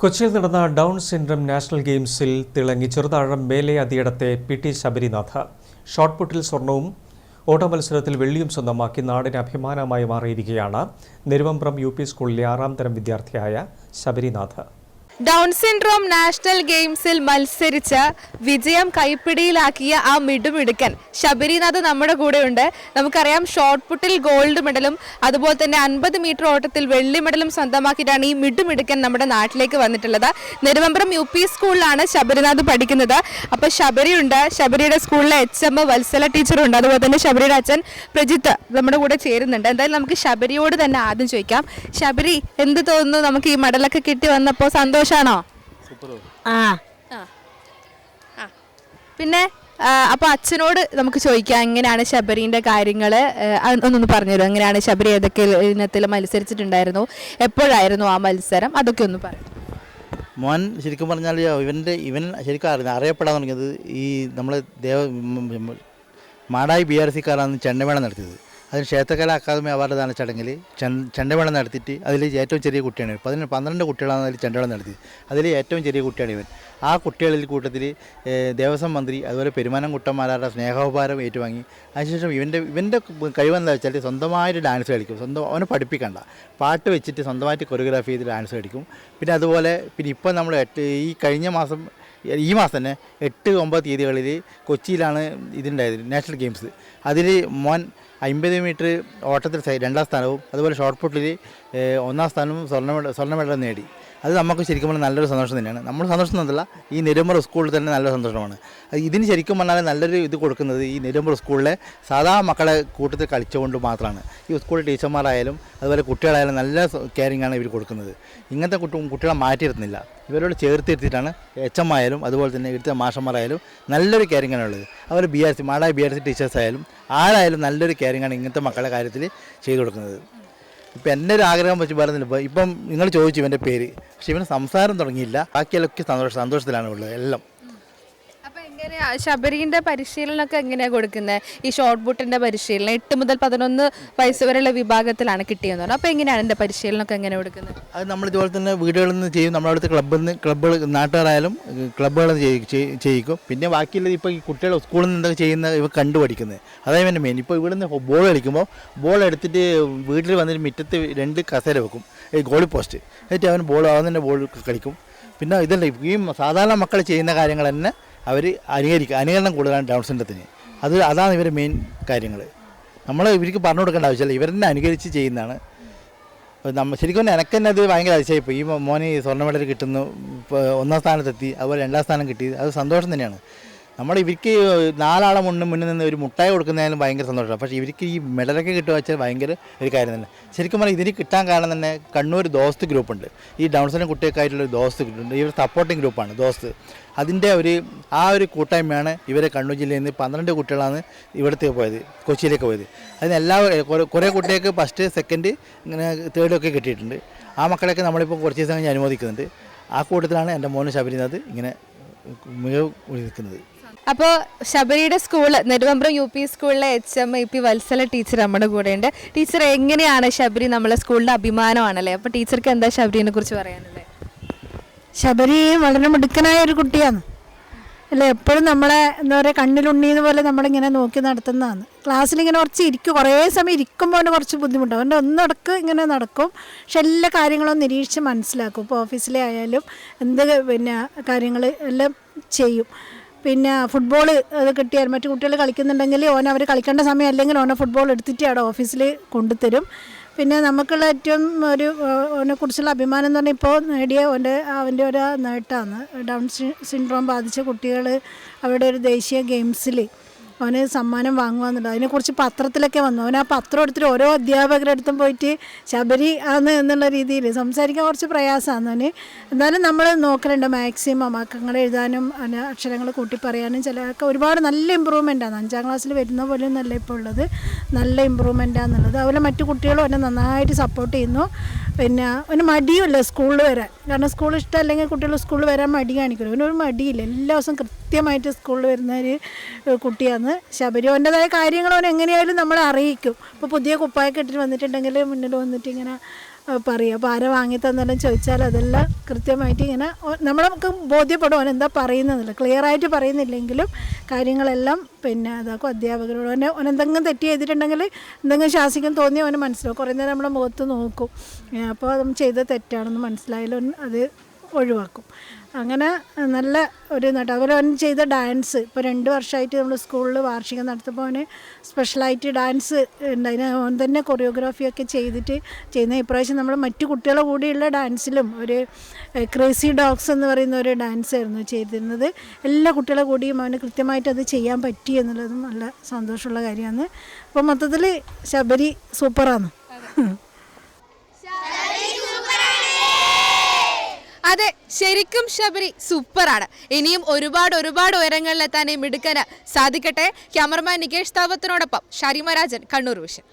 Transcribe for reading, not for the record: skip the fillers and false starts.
കൊച്ചിയിൽ നടന്ന down syndrome national ഗെയിംസിൽ തിളങ്ങി ചെറുതാഴം മേലെ അതിയിടത്തെ പി.ടി. ശബരിനാഥ് ഷോട്ട്പുട്ടിൽ സ്വർണവും ഓട്ടമത്സരത്തിൽ വെള്ളിയും സ്വന്തമാക്കി നാടിന് അഭിമാനമായി മാറിയിരിക്കുകയാണ്. നെരുവമ്പ്രം യു.പി. സ്കൂളിലെ 6ാം തരം വിദ്യാർത്ഥിയായ ശബരിനാഥ്. ഡൗൺ സിൻഡ്രോം നാഷണൽ ഗെയിംസിൽ മത്സരിച്ച് വിജയം കൈപ്പിടിയിലാക്കിയ ആ മിടുമിടുക്കൻ ശബരിനാഥ് നമ്മുടെ കൂടെയുണ്ട്. നമുക്കറിയാം ഷോർട്ട് പുട്ടിൽ ഗോൾഡ് മെഡലും അതുപോലെ തന്നെ 50 മീറ്റർ ഓട്ടത്തിൽ വെള്ളി മെഡലും സ്വന്തമാക്കിയിട്ടാണ് ഈ മിടുമിടുക്കൻ നമ്മുടെ നാട്ടിലേക്ക് വന്നിട്ടുള്ളത്. നെരുവമ്പ്രം യു.പി. സ്കൂളിലാണ് ശബരിനാഥ് പഠിക്കുന്നത്. അപ്പോൾ ശബരിയുണ്ട്, ശബരിയുടെ സ്കൂളിലെ HM വത്സല ടീച്ചറുണ്ട്, അതുപോലെ തന്നെ ശബരിയുടെ അച്ഛൻ പ്രജിത്ത് നമ്മുടെ കൂടെ ചേരുന്നുണ്ട്. എന്തായാലും നമുക്ക് ശബരിയോട് തന്നെ ആദ്യം ചോദിക്കാം. ശബരി, എന്ത് തോന്നുന്നു? നമുക്ക് ഈ മെഡലൊക്കെ കിട്ടി വന്നപ്പോൾ സന്തോഷം ാണോ? പിന്നെ അപ്പൊ അച്ഛനോട് നമുക്ക് ചോദിക്കാം, എങ്ങനെയാണ് ശബരിന്റെ കാര്യങ്ങള് ഒന്നൊന്ന് പറഞ്ഞുതരും. എങ്ങനെയാണ് ശബരി ഏതൊക്കെ ഇനത്തിൽ മത്സരിച്ചിട്ടുണ്ടായിരുന്നു, എപ്പോഴായിരുന്നു ആ മത്സരം, അതൊക്കെ ഒന്ന് പറയും. മോൻ ശരിക്കും പറഞ്ഞാൽ ഇവൻ ശരിക്കും അറിയപ്പെടാൻ തുടങ്ങിയത് ഈ നമ്മൾ മാടായി BRC-കാരാണ് ചെണ്ടമേള നടത്തിയത്. അതിന് ക്ഷേത്രകല അക്കാദമി അവാർഡ് ദാന ചടങ്ങിൽ ചെണ്ടമേള നടത്തിയിട്ട് അതിൽ ഏറ്റവും ചെറിയ കുട്ടിയാണ്. 12 കുട്ടികളാണ് അതിൽ ചെണ്ടമേള നടത്തിയത്. അതിൽ ഏറ്റവും ചെറിയ കുട്ടിയാണ് ഇവൻ. ആ കുട്ടികളിൽ കൂട്ടത്തിൽ ദേവസ്വം മന്ത്രി അതുപോലെ പെരുമാനംകുട്ടന്മാരുടെ സ്നേഹോപഹാരം ഏറ്റുവാങ്ങി. അതിനുശേഷം ഇവൻ്റെ കഴിവെന്താ വെച്ചാൽ സ്വന്തമായിട്ട് ഡാൻസ് കളിക്കും. അവനെ പഠിപ്പിക്കണ്ട, പാട്ട് വെച്ചിട്ട് സ്വന്തമായിട്ട് കൊറിയോഗ്രാഫി ചെയ്ത് ഡാൻസ് കളിക്കും. പിന്നെ അതുപോലെ ഇപ്പോൾ നമ്മൾ ഈ മാസം തന്നെ 8-9 തീയതികളിൽ കൊച്ചിയിലാണ് ഇതുണ്ടായത് നാഷണൽ ഗെയിംസ്. അതിൽ മോൻ 50 മീറ്റർ ഓട്ടത്തിൽ 2ാം സ്ഥാനവും അതുപോലെ ഷോർട്ട് പുട്ടിൽ 1ാം സ്ഥാനവും സ്വർണ്ണ മെഡൽ നേടി. അത് നമുക്ക് ശരിക്കും പറഞ്ഞാൽ നല്ലൊരു സന്തോഷം തന്നെയാണ്. നമ്മൾ സന്തോഷം എന്നല്ല, ഈ നെരുവമ്പ്രം സ്കൂളിൽ തന്നെ നല്ലൊരു സന്തോഷമാണ്. ഇതിന് ശരിക്കും പറഞ്ഞാൽ നല്ലൊരു ഇത് കൊടുക്കുന്നത് ഈ നെരുവമ്പ്രം സ്കൂളിലെ സാധാ മക്കളെ കൂട്ടത്തിൽ കളിച്ചുകൊണ്ട് മാത്രമാണ്. ഈ സ്കൂളിൽ ടീച്ചർമാരായാലും അതുപോലെ കുട്ടികളായാലും നല്ല കെയറിങ്ങാണ് ഇവർ കൊടുക്കുന്നത്. ഇങ്ങനത്തെ കുട്ടികളെ മാറ്റിയിരുത്തുന്നില്ല, ഇവരോട് ചേർത്തിരുത്തിയിട്ടാണ് HM ആയാലും അതുപോലെ തന്നെ ഇവിടുത്തെ മാഷന്മാരായാലും നല്ലൊരു കെയറിങ്ങാണ് ഉള്ളത്. അതുപോലെ മാടായി BRC ടീച്ചേഴ്സ് ആയാലും ആരായാലും നല്ലൊരു കെയറിങ്ങാണ് ഇങ്ങനത്തെ മക്കളുടെ കാര്യത്തിൽ ചെയ്തു കൊടുക്കുന്നത്. ഇപ്പം എൻ്റെ ഒരു ആഗ്രഹം വെച്ച് പറയുന്നില്ല. ഇപ്പം നിങ്ങൾ ചോദിച്ചു ഇവൻ്റെ പേര്, പക്ഷെ ഇവന് സംസാരം തുടങ്ങിയില്ല. ബാക്കിയൊക്കെ സന്തോഷത്തിലാണ് ഉള്ളത് എല്ലാം. അപ്പോൾ എങ്ങനെയാ ശബരിൻ്റെ പരിശീലനമൊക്കെ എങ്ങനെയാണ് കൊടുക്കുന്നത്? ഈ ഷോർട്ട് പുട്ടിൻ്റെ പരിശീലനം 8 മുതൽ 11 വയസ്സ് വരെയുള്ള വിഭാഗത്തിലാണ് കിട്ടിയെന്ന് പറഞ്ഞത്. അപ്പോൾ എങ്ങനെയാണ് എൻ്റെ പരിശീലനമൊക്കെ എങ്ങനെ കൊടുക്കുന്നത്? അത് നമ്മൾ ഇതുപോലെ തന്നെ വീടുകളിൽ നിന്ന് ചെയ്യും. നമ്മളവിടുത്തെ ക്ലബ്ബുകൾ നാട്ടുകാരായാലും ക്ലബ്ബുകൾ ചെയ്യിക്കും. പിന്നെ ബാക്കിയുള്ളത് ഇപ്പോൾ ഈ കുട്ടികൾ സ്കൂളിൽ നിന്ന് എന്തൊക്കെ ചെയ്യുന്ന ഇവ കണ്ടുപഠിക്കുന്നത്. അതായത് എൻ്റെ മെയിൻ. ഇപ്പോൾ ഇവിടെ നിന്ന് ബോൾ കളിക്കുമ്പോൾ ബോൾ എടുത്തിട്ട് വീട്ടിൽ വന്നിട്ട് മുറ്റത്ത് 2 കസേര വെക്കും, ഈ ഗോളി പോസ്റ്റ്. എന്നിട്ട് അവൻ തന്നെ ബോൾ കളിക്കും. പിന്നെ ഇതല്ല, ഈ സാധാരണ മക്കൾ ചെയ്യുന്ന കാര്യങ്ങൾ തന്നെ അവർ അനുകരണം കൂടുതലാണ് ഡൗൺ സിൻഡ്രത്തിന്. അതാണ് ഇവരുടെ മെയിൻ കാര്യങ്ങൾ. നമ്മൾ ഇവർക്ക് പറഞ്ഞു കൊടുക്കേണ്ട ആവശ്യമില്ല, ഇവർ തന്നെ അനുകരിച്ച് ചെയ്യുന്നതാണ്. ശരിക്കും എനിക്ക് തന്നെ അത് ഭയങ്കര അതിശയമായി. ഈ മോന് സ്വർണ്ണ മെഡൽ കിട്ടുന്നു, 1ാം സ്ഥാനത്തെത്തി, അതുപോലെ 2ാം സ്ഥാനം കിട്ടി, അത് സന്തോഷം തന്നെയാണ്. ഇവർക്ക് 4 ആളെ മുന്നിൽ നിന്ന് ഒരു മുട്ടായി കൊടുക്കുന്നതിനും ഭയങ്കര സന്തോഷമാണ്. പക്ഷേ ഇവർക്ക് ഈ മെഡലൊക്കെ കിട്ടുക വെച്ചാൽ ഭയങ്കര ഒരു കാര്യം തന്നെ. ശരിക്കും പറഞ്ഞാൽ ഇതിന് കിട്ടാൻ കാരണം തന്നെ കണ്ണൂർ ദോസ്ത് ഗ്രൂപ്പുണ്ട്. ഈ ഡൗൺ സിൻഡ്രോം കുട്ടികൾക്കായിട്ടുള്ളൊരു ദോസ്ത് ഗ്രൂപ്പുണ്ട്. ഇവർ സപ്പോർട്ടിങ് ഗ്രൂപ്പാണ് ദോസ്ത്. അതിൻ്റെ ഒരു കൂട്ടായ്മയാണ് ഇവരെ കണ്ണൂർ ജില്ലയിൽ നിന്ന് 12 കുട്ടികളാണ് ഇവിടത്തേക്ക് പോയത്, കൊച്ചിയിലേക്ക് പോയത്. അതിന് കുറേ കുട്ടികൾക്ക് 1st, 2nd, ഇങ്ങനെ 3rd ഒക്കെ കിട്ടിയിട്ടുണ്ട്. ആ മക്കളെയൊക്കെ നമ്മളിപ്പോൾ കുറച്ച് ദിവസം കഴിഞ്ഞ് അനുമോദിക്കുന്നുണ്ട്. ആ കൂട്ടത്തിലാണ് എൻ്റെ മോന് ശബരിനാഥ് ഇങ്ങനെ മികവ് നിൽക്കുന്നത്. അപ്പോൾ ശബരിയുടെ സ്കൂൾ നെരുവമ്പ്രം യു.പി. സ്കൂളിലെ HM വത്സല ടീച്ചർ നമ്മുടെ കൂടെയുണ്ട്. ടീച്ചർ, എങ്ങനെയാണ് ശബരി നമ്മളെ സ്കൂളിൻ്റെ അഭിമാനമാണല്ലേ? അപ്പോൾ ടീച്ചർക്ക് എന്താ ശബരിനെ കുറിച്ച് പറയാനുള്ളത്? ശബരി വളരെ മിടുക്കനായ ഒരു കുട്ടിയാണ് അല്ലേ. എപ്പോഴും നമ്മളെ എന്താ പറയുക, കണ്ണിലുണ്ണീന്ന് പോലെ നമ്മളിങ്ങനെ നോക്കി നടത്തുന്നതാണ്. ക്ലാസ്സിലിങ്ങനെ കുറേ സമയം ഇരിക്കുമ്പോൾ അവന് കുറച്ച് ബുദ്ധിമുട്ടാണ്. അവൻ്റെ ഒന്നിടക്ക് ഇങ്ങനെ നടക്കും, പക്ഷെ എല്ലാ കാര്യങ്ങളും നിരീക്ഷിച്ച് മനസ്സിലാക്കും. ഇപ്പോൾ ഓഫീസിലെ ആയാലും എന്ത് കാര്യങ്ങൾ എല്ലാം ചെയ്യും. പിന്നെ ഫുട്ബോൾ അത് കിട്ടിയാൽ മറ്റു കുട്ടികൾ കളിക്കുന്നുണ്ടെങ്കിൽ അവർ കളിക്കേണ്ട സമയം അല്ലെങ്കിൽ ഫുട്ബോൾ എടുത്തിട്ട് അവിടെ ഓഫീസിൽ കൊണ്ടുതരും. പിന്നെ നമുക്കുള്ള ഏറ്റവും അവനെക്കുറിച്ചുള്ള അഭിമാനം എന്ന് പറഞ്ഞാൽ ഇപ്പോൾ നേടിയ അവൻ്റെ ഒരു നേട്ടമാണ്. ഡൗൺ സിൻഡ്രോം ബാധിച്ച കുട്ടികൾ അവിടെ ഒരു ദേശീയ ഗെയിംസിൽ അവന് സമ്മാനം വാങ്ങുകയെന്നുണ്ട്. അതിനെക്കുറിച്ച് പത്രത്തിലൊക്കെ വന്നു. അവൻ ആ പത്രം എടുത്തിട്ട് ഓരോ അധ്യാപകരുടെ അടുത്തും പോയിട്ട് ശബരി ആണ് എന്നുള്ള രീതിയിൽ സംസാരിക്കാൻ കുറച്ച് പ്രയാസമാണ് അവന്. എന്നാലും നമ്മൾ നോക്കലുണ്ട് മാക്സിമം അക്കങ്ങൾ എഴുതാനും അക്ഷരങ്ങൾ കൂട്ടി പറയാനും ചിലർക്ക് ഒരുപാട് നല്ല ഇമ്പ്രൂവ്മെൻറ്റാണ്. 5ാം ക്ലാസ്സിൽ വരുന്ന പോലെയും നല്ല ഇപ്പോൾ ഉള്ളത് നല്ല ഇമ്പ്രൂവ്മെൻറ്റാണെന്നുള്ളത്. അതുപോലെ മറ്റു കുട്ടികളും അവനെ നന്നായിട്ട് സപ്പോർട്ട് ചെയ്യുന്നു. പിന്നെ അവന് മടിയുമില്ല സ്കൂളിൽ വരാൻ. കാരണം സ്കൂൾ ഇഷ്ടമല്ലെങ്കിൽ കുട്ടികൾ സ്കൂളിൽ വരാൻ മടി കാണിക്കില്ല. അവനൊരു മടിയില്ല, എല്ലാ ദിവസവും കൃത്യമായിട്ട് സ്കൂളിൽ വരുന്ന ഒരു കുട്ടിയാണ് ശബരി. അവൻ്റെതായ കാര്യങ്ങൾ അവൻ എങ്ങനെയായാലും നമ്മളെ അറിയിക്കും. ഇപ്പോൾ പുതിയ കുപ്പായൊക്കെ ഇട്ടിട്ട് വന്നിട്ടുണ്ടെങ്കിൽ മുന്നിൽ വന്നിട്ട് ഇങ്ങനെ പറയും. അപ്പോൾ ആരെ വാങ്ങി തന്നാലും ചോദിച്ചാൽ അതെല്ലാം കൃത്യമായിട്ട് ഇങ്ങനെ നമുക്ക് ബോധ്യപ്പെടും അവൻ എന്താ പറയുന്നതെന്നില്ല. ക്ലിയറായിട്ട് പറയുന്നില്ലെങ്കിലും കാര്യങ്ങളെല്ലാം പിന്നെ അതാക്കും അധ്യാപകരോട്. അവൻ എന്തെങ്കിലും തെറ്റ് ചെയ്തിട്ടുണ്ടെങ്കിൽ എന്തെങ്കിലും ശാസിക്കാൻ തോന്നിയാൽ അവന് മനസ്സിലാവും. കുറേ നേരം നമ്മളെ മുഖത്ത് നോക്കും. അപ്പോൾ അത് ചെയ്ത തെറ്റാണെന്ന് മനസ്സിലായാലും അത് ഒഴിവാക്കും. അങ്ങനെ നല്ല ഒരു അതുപോലെ അവൻ ചെയ്ത ഡാൻസ് ഇപ്പോൾ 2 വർഷമായിട്ട് നമ്മൾ സ്കൂളിൽ വാർഷികം നടത്തുമ്പോൾ അവന് സ്പെഷ്യലായിട്ട് ഡാൻസ് ഉണ്ടായിന്. അവൻ തന്നെ കൊറിയോഗ്രാഫിയൊക്കെ ചെയ്തിട്ട് ചെയ്യുന്ന. ഇപ്രാവശ്യം നമ്മൾ മറ്റു കുട്ടികളെ കൂടിയുള്ള ഡാൻസിലും ഒരു ക്രേസി ഡോഗ്സ് എന്ന് പറയുന്ന ഒരു ഡാൻസ് ആയിരുന്നു ചെയ്തിരുന്നത്. എല്ലാ കുട്ടികളെ കൂടിയും അവന് കൃത്യമായിട്ട് അത് ചെയ്യാൻ പറ്റി എന്നുള്ളതും നല്ല സന്തോഷമുള്ള കാര്യമാണ്. അപ്പോൾ മൊത്തത്തിൽ ശബരി സൂപ്പറാണ്. അതെ, ശരിക്കും ശബരി സൂപ്പറാണ്. ഇനിയും ഒരുപാട് ഉയരങ്ങളിലെത്താൻ ഈ മിടുക്കന് സാധിക്കട്ടെ. ക്യാമറമാൻ നികേഷ് താവത്തിനോടൊപ്പം ഷാരിമ രാജൻ, കണ്ണൂർ വിഷൻ.